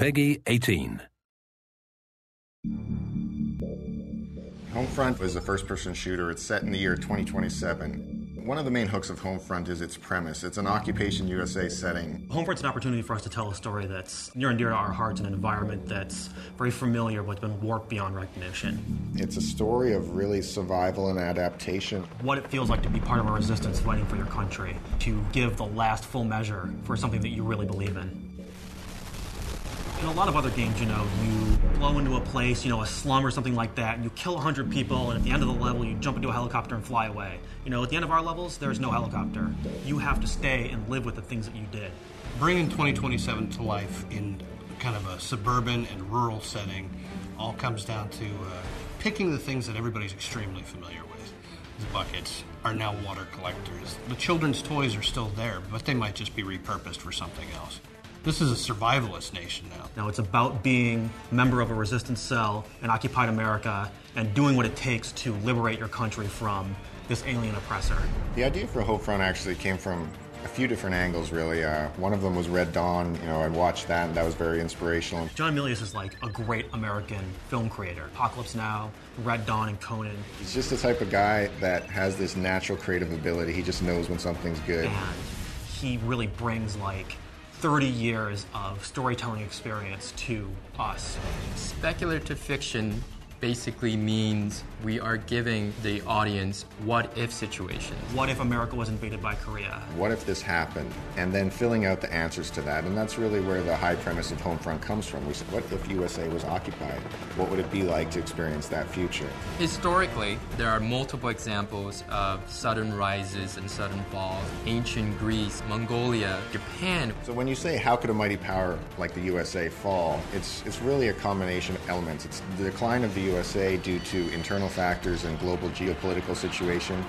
Peggy 18. Homefront is a first-person shooter. It's set in the year 2027. One of the main hooks of Homefront is its premise. It's an Occupation USA setting. Homefront's an opportunity for us to tell a story that's near and dear to our hearts in an environment that's very familiar but been warped beyond recognition. It's a story of really survival and adaptation. What it feels like to be part of a resistance fighting for your country, to give the last full measure for something that you really believe in. In a lot of other games, you blow into a place, a slum or something like that, and you kill 100 people, and at the end of the level, you jump into a helicopter and fly away. At the end of our levels, there's no helicopter. You have to stay and live with the things that you did. Bringing 2027 to life in kind of a suburban and rural setting all comes down to picking the things that everybody's extremely familiar with. The buckets are now water collectors. The children's toys are still there, but they might just be repurposed for something else. This is a survivalist nation now. Now it's about being a member of a resistance cell in occupied America and doing what it takes to liberate your country from this alien oppressor. The idea for Homefront actually came from a few different angles, really. One of them was Red Dawn. I watched that, and that was very inspirational. John Milius is like a great American film creator. Apocalypse Now, Red Dawn, and Conan. He's just the type of guy that has this natural creative ability. He just knows when something's good. And he really brings 30 years of storytelling experience to us. Speculative fiction basically means we are giving the audience what-if situations. What if America was invaded by Korea? What if this happened? And then filling out the answers to that. And that's really where the high premise of Homefront comes from. We said, what if USA was occupied? What would it be like to experience that future? Historically, there are multiple examples of sudden rises and sudden falls. Ancient Greece, Mongolia, Japan. So when you say, how could a mighty power like the USA fall? It's really a combination of elements. It's the decline of the USA due to internal factors and global geopolitical situation.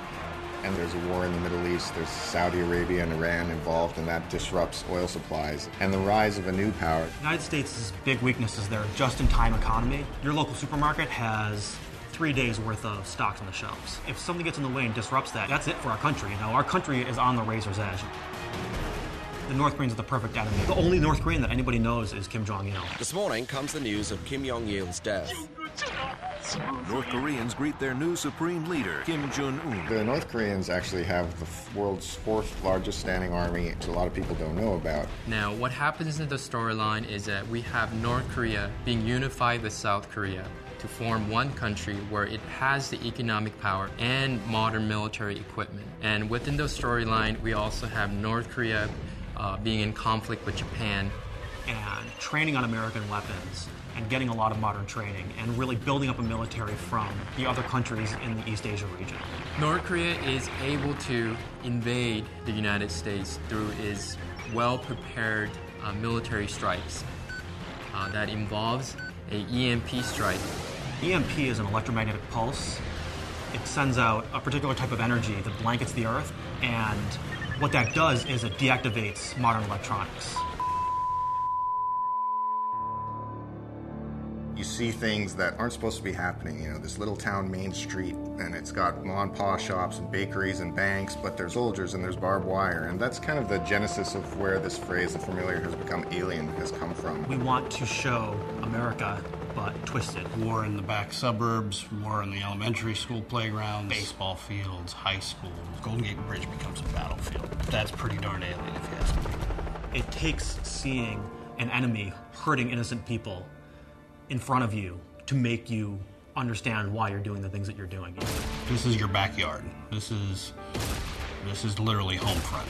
And there's a war in the Middle East. There's Saudi Arabia and Iran involved, and that disrupts oil supplies. And the rise of a new power. The United States' big weakness is their just-in-time economy. Your local supermarket has 3 days worth of stocks on the shelves. If something gets in the way and disrupts that, that's it for our country. Our country is on the razor's edge. The North Koreans are the perfect enemy. The only North Korean that anybody knows is Kim Jong-il. This morning comes the news of Kim Jong-il's death. North Koreans greet their new supreme leader, Kim Jong-un. The North Koreans actually have the world's fourth largest standing army, which a lot of people don't know about. Now, what happens in the storyline is that we have North Korea being unified with South Korea to form one country where it has the economic power and modern military equipment. And within the storyline, we also have North Korea being in conflict with Japan. And training on American weapons and getting a lot of modern training and really building up a military from the other countries in the East Asia region. North Korea is able to invade the United States through its well-prepared military strikes. That involves a EMP strike. EMP is an electromagnetic pulse. It sends out a particular type of energy that blankets the Earth, and what that does is it deactivates modern electronics. You see things that aren't supposed to be happening. This little town main street, and it's got mom and pa shops and bakeries and banks, but there's soldiers and there's barbed wire. And that's kind of the genesis of where this phrase, the familiar has become alien, has come from. We want to show America, but twisted. War in the back suburbs, war in the elementary school playgrounds, baseball fields, high schools. Golden Gate Bridge becomes a battlefield. That's pretty darn alien if you ask me. It takes seeing an enemy hurting innocent people in front of you to make you understand why you're doing the things that you're doing. This is your backyard. This is literally Homefront.